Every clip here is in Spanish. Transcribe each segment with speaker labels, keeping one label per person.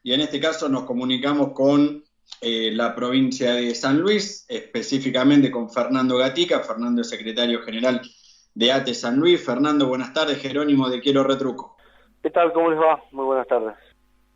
Speaker 1: y en este caso nos comunicamos con la provincia de San Luis, específicamente con Fernando Gatica. Fernando es secretario general de ATE San Luis. Fernando, buenas tardes. Jerónimo de Quiero Retruco.
Speaker 2: ¿Qué tal? ¿Cómo les va? Muy buenas tardes.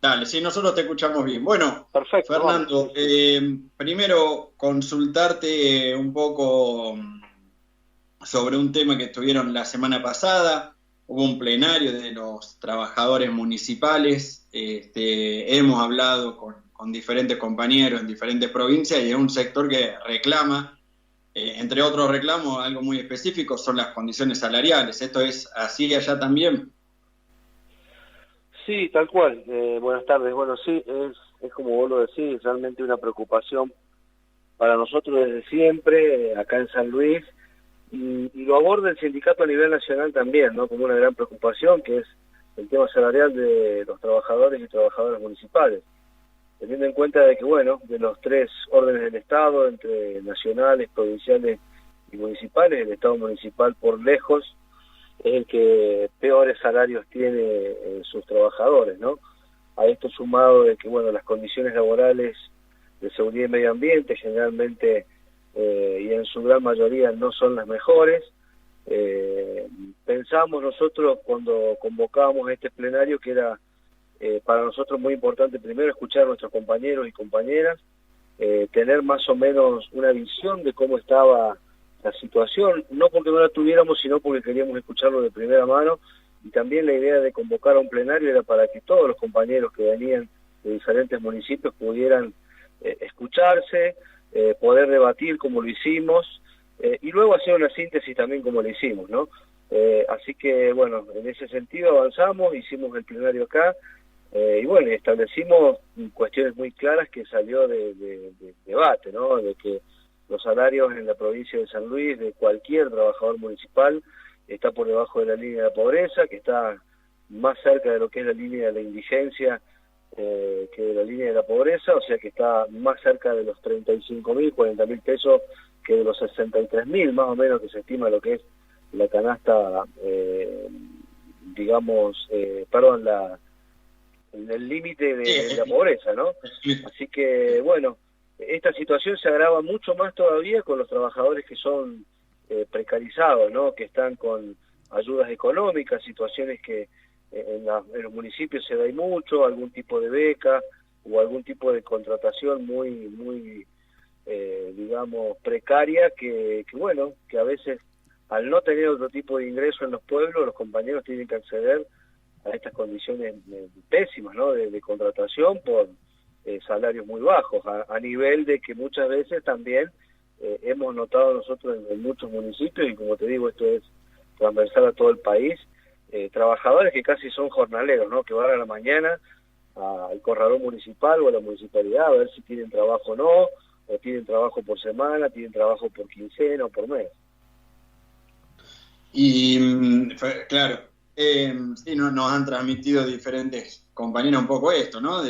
Speaker 1: Dale, sí, nosotros te escuchamos bien. Bueno,
Speaker 2: Perfecto,
Speaker 1: Fernando, primero consultarte un poco sobre un tema que estuvieron la semana pasada. Hubo un plenario de los trabajadores municipales. Hemos hablado con diferentes compañeros en diferentes provincias y es un sector que reclama, entre otros reclamos, algo muy específico, son las condiciones salariales. ¿Esto es así allá también?
Speaker 2: Sí, tal cual. Buenas tardes. Bueno, sí, es como vos lo decís, realmente una preocupación para nosotros desde siempre, acá en San Luis, y lo aborda el sindicato a nivel nacional también, ¿no? Como una gran preocupación, que es el tema salarial de los trabajadores y trabajadoras municipales. Teniendo en cuenta de que, bueno, de los tres órdenes del Estado, entre nacionales, provinciales y municipales, el Estado municipal por lejos es el que peores salarios tiene sus trabajadores, ¿no? A esto sumado de que, bueno, las condiciones laborales de seguridad y medio ambiente generalmente y en su gran mayoría no son las mejores. Pensamos nosotros cuando convocábamos este plenario que era para nosotros muy importante primero escuchar a nuestros compañeros y compañeras, tener más o menos una visión de cómo estaba la situación, no porque no la tuviéramos, sino porque queríamos escucharlo de primera mano, y también la idea de convocar a un plenario era para que todos los compañeros que venían de diferentes municipios pudieran escucharse, poder debatir como lo hicimos, y luego hacer una síntesis también como lo hicimos, ¿no? Así que, bueno, en ese sentido avanzamos, hicimos el plenario acá, y bueno, establecimos cuestiones muy claras que salió de debate, ¿no? De que los salarios en la provincia de San Luis de cualquier trabajador municipal está por debajo de la línea de la pobreza, que está más cerca de lo que es la línea de la indigencia que de la línea de la pobreza, o sea que está más cerca de los 35.000, 40.000 pesos que de los 63.000 más o menos que se estima lo que es la canasta, el límite de la pobreza, ¿no? Así que, bueno, esta situación se agrava mucho más todavía con los trabajadores que son precarizados, ¿no? Que están con ayudas económicas, situaciones que en los municipios se da mucho, algún tipo de beca o algún tipo de contratación muy digamos, precaria, que bueno, que a veces al no tener otro tipo de ingreso en los pueblos, los compañeros tienen que acceder a estas condiciones pésimas, ¿no? De contratación por salarios muy bajos, a nivel de que muchas veces también hemos notado nosotros en muchos municipios, y como te digo, esto es transversal a todo el país, trabajadores que casi son jornaleros, ¿no? Que van a la mañana al corralón municipal o a la municipalidad a ver si tienen trabajo o no, o tienen trabajo por semana, tienen trabajo por quincena o por mes.
Speaker 1: Y claro, sí, nos han transmitido diferentes compañeros un poco esto, ¿no?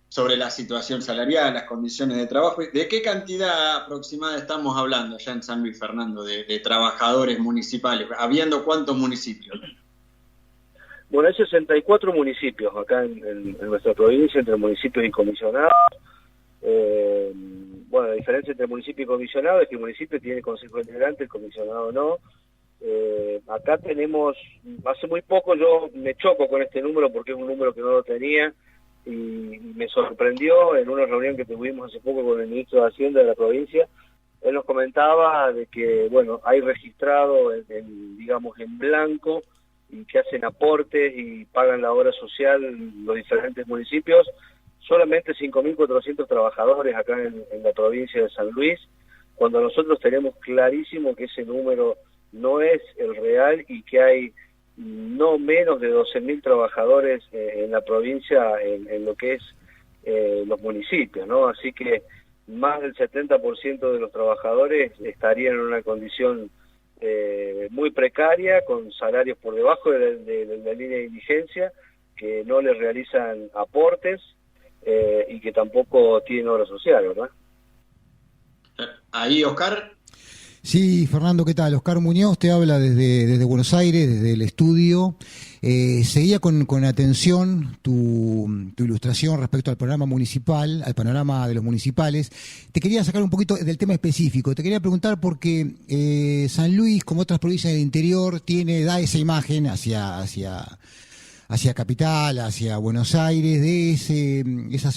Speaker 1: Sobre la situación salarial, las condiciones de trabajo. ¿De qué cantidad aproximada estamos hablando allá en San Luis, Fernando, de trabajadores municipales? ¿Habiendo cuántos municipios?
Speaker 2: Bueno, hay 64 municipios acá en nuestra provincia, entre municipios y comisionados. Bueno, la diferencia entre municipio y comisionado es que el municipio tiene consejo integrante, el comisionado no. Acá tenemos, hace muy poco yo me choco con este número porque es un número que no lo tenía, y me sorprendió en una reunión que tuvimos hace poco con el ministro de Hacienda de la provincia. Él nos comentaba de que, bueno, hay registrado digamos, en blanco, y que hacen aportes y pagan la obra social los diferentes municipios, solamente 5.400 trabajadores acá en la provincia de San Luis, cuando nosotros tenemos clarísimo que ese número no es el real y que hay no menos de 12.000 trabajadores en la provincia en lo que es los municipios, ¿no? Así que más del 70% de los trabajadores estarían en una condición muy precaria, con salarios por debajo de la línea de indigencia, que no les realizan aportes y que tampoco tienen obra social, ¿verdad?
Speaker 1: Ahí, Oscar.
Speaker 3: Sí, Fernando, ¿qué tal? Oscar Muñoz te habla desde Buenos Aires, desde el estudio. Seguía con atención tu ilustración respecto al programa municipal, al panorama de los municipales. Te quería sacar un poquito del tema específico. Te quería preguntar porque San Luis, como otras provincias del interior, da esa imagen hacia Capital, hacia Buenos Aires, de esa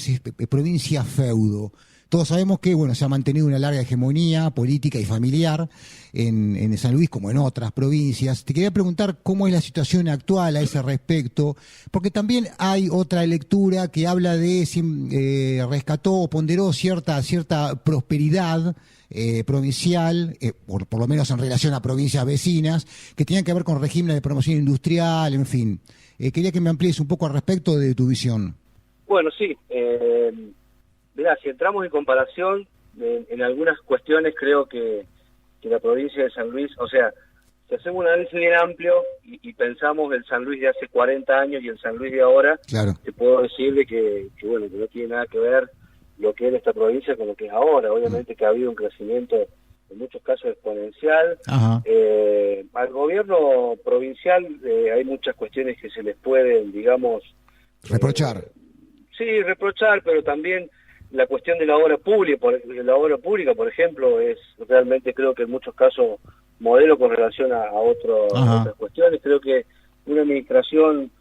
Speaker 3: provincia feudo. Todos sabemos que se ha mantenido una larga hegemonía política y familiar en San Luis como en otras provincias. Te quería preguntar cómo es la situación actual a ese respecto, porque también hay otra lectura que habla rescató o ponderó cierta prosperidad provincial, por lo menos en relación a provincias vecinas, que tenían que ver con regímenes de promoción industrial, en fin. Quería que me amplíes un poco al respecto de tu visión.
Speaker 2: Bueno, sí. Mirá, si entramos en comparación, en algunas cuestiones creo que la provincia de San Luis, o sea, si hacemos un análisis bien amplio y pensamos el San Luis de hace 40 años y el San Luis de ahora, claro, te puedo decir que no tiene nada que ver lo que es esta provincia con lo que es ahora. Obviamente que ha habido un crecimiento, en muchos casos exponencial. Al gobierno provincial hay muchas cuestiones que se les pueden, digamos...
Speaker 3: reprochar.
Speaker 2: Sí, reprochar, pero también la cuestión de la obra pública, por ejemplo, es realmente, creo que en muchos casos, modelo con relación a otras cuestiones. Creo que una administración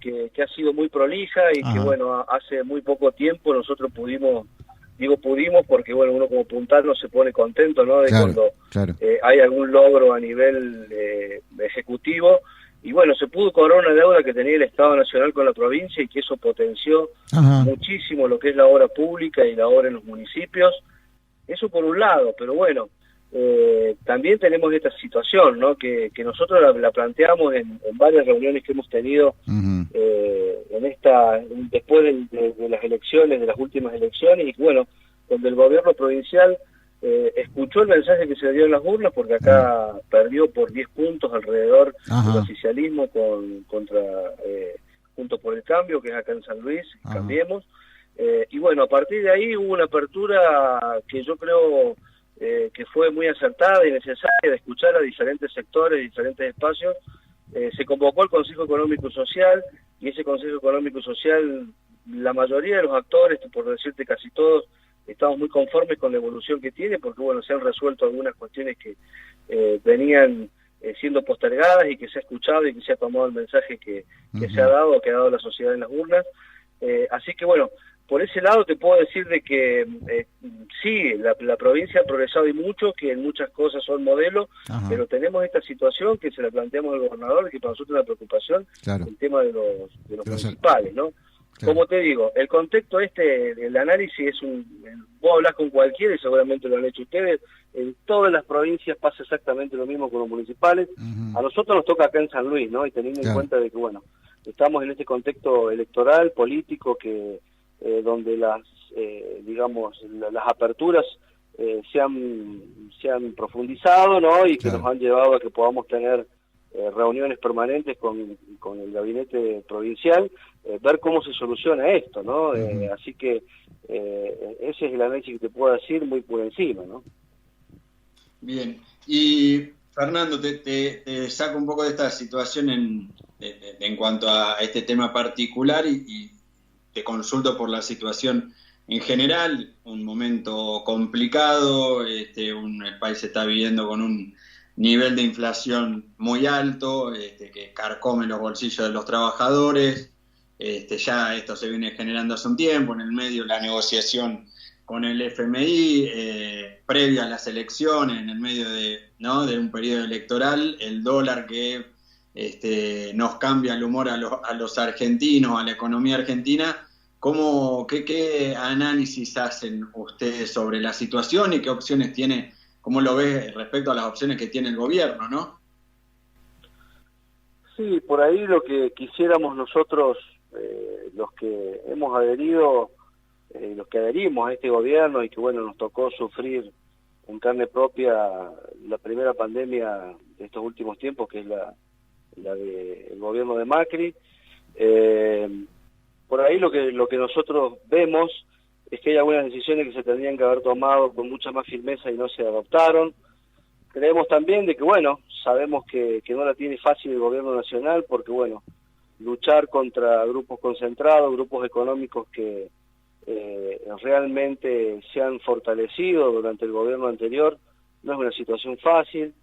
Speaker 2: que ha sido muy prolija y que, hace muy poco tiempo nosotros pudimos porque, uno como puntano se pone contento, ¿no? De cuando hay algún logro a nivel ejecutivo. Y se pudo cobrar una deuda que tenía el Estado Nacional con la provincia y que eso potenció muchísimo lo que es la obra pública y la obra en los municipios. Eso por un lado, pero también tenemos esta situación, ¿no? Que nosotros la planteamos en varias reuniones que hemos tenido después de las elecciones, de las últimas elecciones, y donde el gobierno provincial escuchó el mensaje que se dio en las urnas, porque acá perdió por 10 puntos alrededor del oficialismo contra Juntos por el Cambio, que es acá en San Luis, Cambiemos. A partir de ahí hubo una apertura que yo creo que fue muy acertada y necesaria, de escuchar a diferentes sectores, diferentes espacios. Se convocó el Consejo Económico y Social, y ese Consejo Económico y Social, la mayoría de los actores, por decirte casi todos, estamos muy conformes con la evolución que tiene, porque se han resuelto algunas cuestiones que venían siendo postergadas, y que se ha escuchado y que se ha tomado el mensaje que se ha dado, que ha dado la sociedad en las urnas. Así que por ese lado te puedo decir de que sí, la provincia ha progresado y mucho, que en muchas cosas son modelos, pero tenemos esta situación que se la planteamos al gobernador, y que para nosotros es una preocupación, el tema de los municipales, ¿no? Claro. Como te digo, el contexto el análisis vos hablás con cualquiera y seguramente lo han hecho ustedes, en todas las provincias pasa exactamente lo mismo con los municipales. A nosotros nos toca acá en San Luis, ¿no? Y teniendo en cuenta de que, estamos en este contexto electoral, político, que donde las aperturas se han profundizado, ¿no? Y que nos han llevado a que podamos tener reuniones permanentes con el gabinete provincial, ver cómo se soluciona esto, ¿no? Así que ese es el análisis que te puedo decir muy por encima, ¿no?
Speaker 1: Bien, y Fernando, te saco un poco de esta situación en cuanto a este tema particular, y te consulto por la situación en general. Un momento complicado, el país está viviendo con un nivel de inflación muy alto, que carcome los bolsillos de los trabajadores. Ya esto se viene generando hace un tiempo, en el medio la negociación con el FMI, previa a las elecciones, en el medio de un periodo electoral, el dólar que nos cambia el humor a los argentinos, a la economía argentina. ¿Qué análisis hacen ustedes sobre la situación y qué opciones tiene? ¿Cómo lo ves respecto a las opciones que tiene el gobierno, no?
Speaker 2: Sí, por ahí lo que quisiéramos nosotros, los que hemos adherido, los que adherimos a este gobierno, y que nos tocó sufrir en carne propia la primera pandemia de estos últimos tiempos, que es la del gobierno de Macri. Por ahí lo que nosotros vemos es que hay algunas decisiones que se tendrían que haber tomado con mucha más firmeza y no se adoptaron. Creemos también de que, bueno, sabemos que no la tiene fácil el gobierno nacional porque, bueno, luchar contra grupos concentrados, grupos económicos que realmente se han fortalecido durante el gobierno anterior, no es una situación fácil,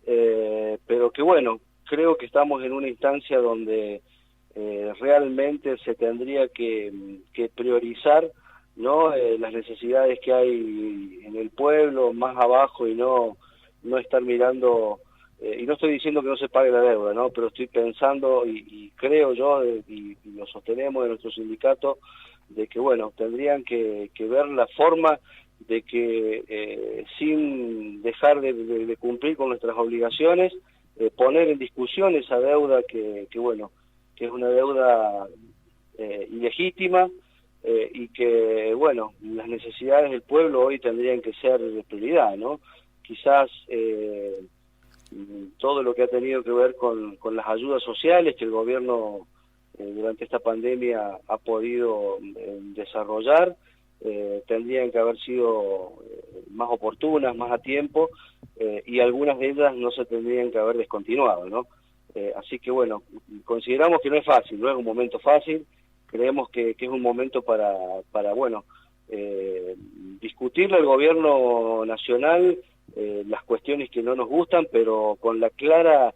Speaker 2: pero que, bueno, creo que estamos en una instancia donde realmente se tendría que priorizar, ¿no? Las necesidades que hay en el pueblo, más abajo, y no estar mirando, y no estoy diciendo que no se pague la deuda, ¿no? Pero estoy pensando, y creo yo, y lo sostenemos en nuestro sindicato, de que, bueno, tendrían que ver la forma de que sin dejar de cumplir con nuestras obligaciones, poner en discusión esa deuda que bueno, que es una deuda ilegítima, y que, bueno, las necesidades del pueblo hoy tendrían que ser de prioridad, ¿no? Quizás todo lo que ha tenido que ver con las ayudas sociales que el gobierno durante esta pandemia ha podido desarrollar, tendrían que haber sido más oportunas, más a tiempo, y algunas de ellas no se tendrían que haber descontinuado, ¿no? Así que, bueno, consideramos que no es fácil, no es un momento fácil, creemos que es un momento para bueno, discutirle al gobierno nacional las cuestiones que no nos gustan, pero con la clara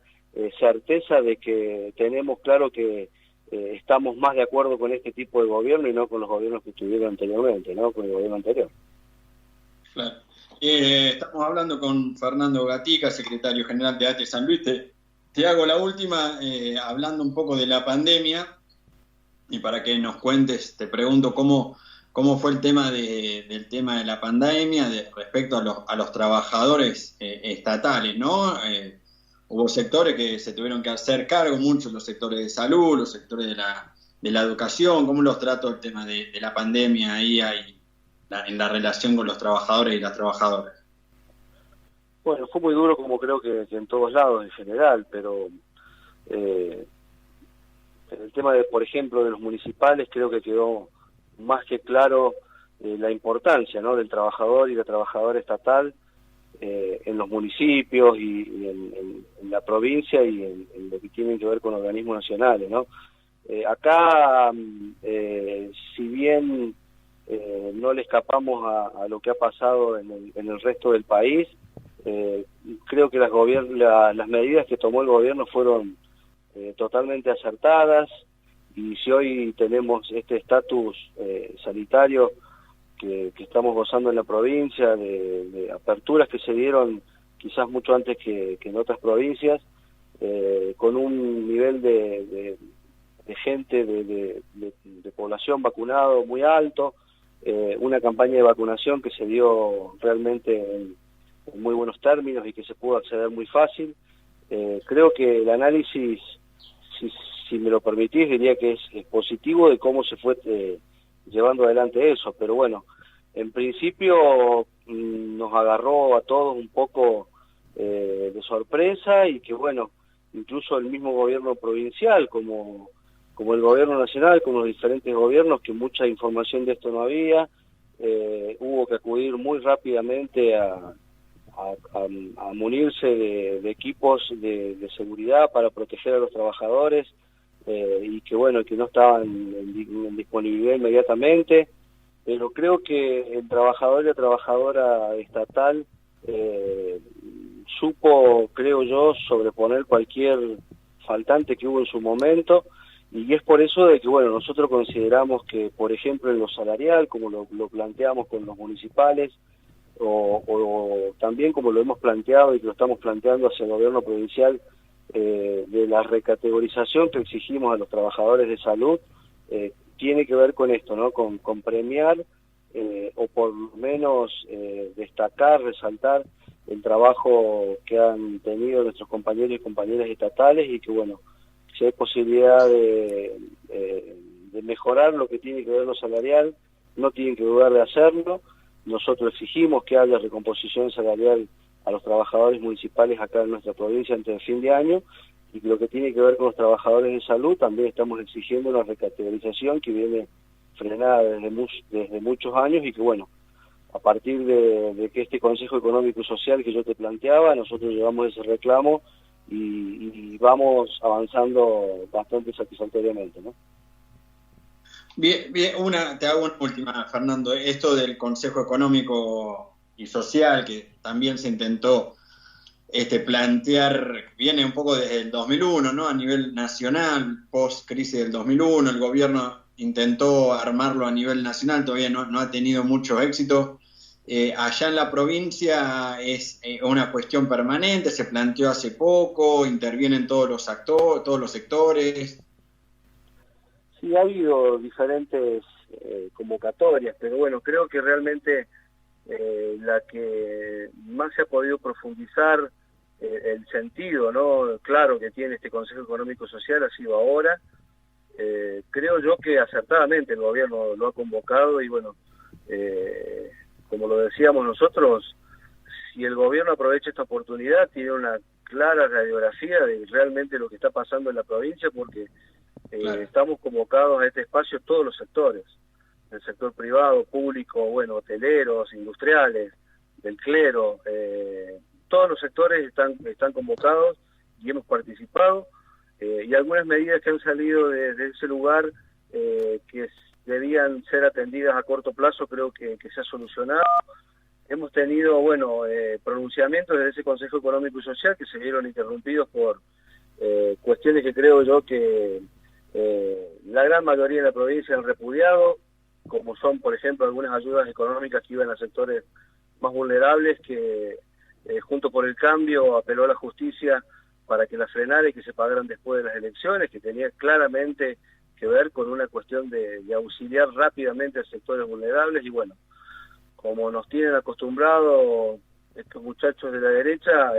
Speaker 2: certeza de que tenemos claro que estamos más de acuerdo con este tipo de gobierno y no con los gobiernos que estuvieron anteriormente, ¿no? Con el gobierno anterior.
Speaker 1: Claro. Estamos hablando con Fernando Gatica, secretario general de ATE San Luis. Te hago la última, hablando un poco de la pandemia, y para que nos cuentes, te pregunto cómo fue el tema del tema de la pandemia respecto a los trabajadores estatales, ¿no? Hubo sectores que se tuvieron que hacer cargo, muchos los sectores de salud, los sectores de la educación. ¿Cómo los trató el tema de la pandemia ahí en la relación con los trabajadores y las trabajadoras?
Speaker 2: Bueno, fue muy duro, como creo que en todos lados en general, pero en el tema de, por ejemplo, de los municipales, creo que quedó más que claro la importancia, ¿no?, del trabajador y la trabajadora estatal en los municipios y en la provincia y en lo que tiene que ver con organismos nacionales, ¿no? Acá, si bien no le escapamos a lo que ha pasado en el resto del país, creo que las medidas que tomó el gobierno fueron totalmente acertadas, y si hoy tenemos este estatus sanitario que estamos gozando en la provincia, de aperturas que se dieron quizás mucho antes que en otras provincias, con un nivel de gente, de población vacunado muy alto, una campaña de vacunación que se dio realmente en muy buenos términos y que se pudo acceder muy fácil. Creo que el análisis, si me lo permitís, diría que es positivo de cómo se fue llevando adelante eso, pero bueno, en principio nos agarró a todos un poco de sorpresa, y que bueno, incluso el mismo gobierno provincial, como el gobierno nacional, con los diferentes gobiernos, que mucha información de esto no había, hubo que acudir muy rápidamente a munirse de equipos de seguridad para proteger a los trabajadores, y que bueno, que no estaban en disponibilidad inmediatamente, pero creo que el trabajador y la trabajadora estatal supo, creo yo, sobreponer cualquier faltante que hubo en su momento, y es por eso de que, bueno, nosotros consideramos que, por ejemplo, en lo salarial, como lo planteamos con los municipales, o también como lo hemos planteado y que lo estamos planteando hacia el gobierno provincial, de la recategorización que exigimos a los trabajadores de salud, tiene que ver con esto, ¿no? Con premiar, o por lo menos destacar, resaltar el trabajo que han tenido nuestros compañeros y compañeras estatales, y que bueno, si hay posibilidad de mejorar lo que tiene que ver lo salarial, no tienen que dudar de hacerlo. Nosotros exigimos que haya recomposición salarial a los trabajadores municipales acá en nuestra provincia antes del fin de año, y lo que tiene que ver con los trabajadores de salud, también estamos exigiendo una recategorización que viene frenada desde muchos años, y que bueno, a partir de que este Consejo Económico y Social que yo te planteaba, nosotros llevamos ese reclamo y vamos avanzando bastante satisfactoriamente, ¿no?
Speaker 1: Bien, te hago una última, Fernando. Esto del Consejo Económico y Social, que también se intentó plantear, viene un poco desde el 2001, ¿no? A nivel nacional, post-crisis del 2001, el gobierno intentó armarlo a nivel nacional, todavía no ha tenido mucho éxito. Allá en la provincia es una cuestión permanente, se planteó hace poco, intervienen todos los actores, todos los sectores.
Speaker 2: Sí, ha habido diferentes convocatorias, pero bueno, creo que realmente la que más se ha podido profundizar el sentido, ¿no? Claro que tiene este Consejo Económico Social ha sido ahora. Creo yo que acertadamente el gobierno lo ha convocado y bueno, como lo decíamos nosotros, si el gobierno aprovecha esta oportunidad, tiene una clara radiografía de realmente lo que está pasando en la provincia, porque claro, estamos convocados a este espacio todos los sectores, el sector privado, público, bueno, hoteleros, industriales, del clero, todos los sectores están convocados y hemos participado, y algunas medidas que han salido de ese lugar que debían ser atendidas a corto plazo creo que se ha solucionado. Hemos tenido, bueno, pronunciamientos de ese Consejo Económico y Social que se vieron interrumpidos por cuestiones que creo yo que la gran mayoría de la provincia han repudiado, como son, por ejemplo, algunas ayudas económicas que iban a sectores más vulnerables, que junto por el Cambio apeló a la justicia para que las frenara y que se pagaran después de las elecciones, que tenía claramente que ver con una cuestión de auxiliar rápidamente a sectores vulnerables. Y bueno, como nos tienen acostumbrados estos muchachos de la derecha,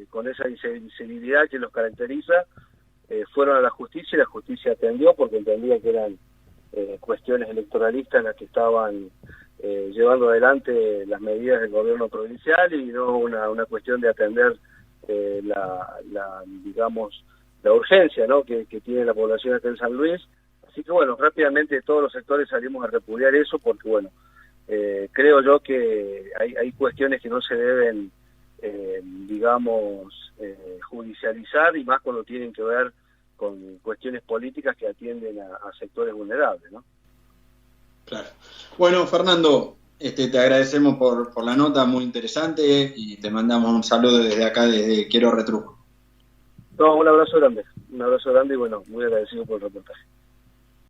Speaker 2: con esa insensibilidad que los caracteriza, fueron a la justicia y la justicia atendió porque entendía que eran cuestiones electoralistas las que estaban llevando adelante las medidas del gobierno provincial y no una cuestión de atender digamos, la urgencia, ¿no? que tiene la población acá en San Luis. Así que bueno, rápidamente todos los sectores salimos a repudiar eso porque bueno, creo yo que hay cuestiones que no se deben, digamos, judicializar, y más cuando tienen que ver con cuestiones políticas que atienden a sectores vulnerables, ¿no?
Speaker 1: Claro. Bueno, Fernando, te agradecemos por la nota, muy interesante, y te mandamos un saludo desde acá, desde Quiero Retruco.
Speaker 2: No, un abrazo grande y bueno, muy agradecido por el reportaje.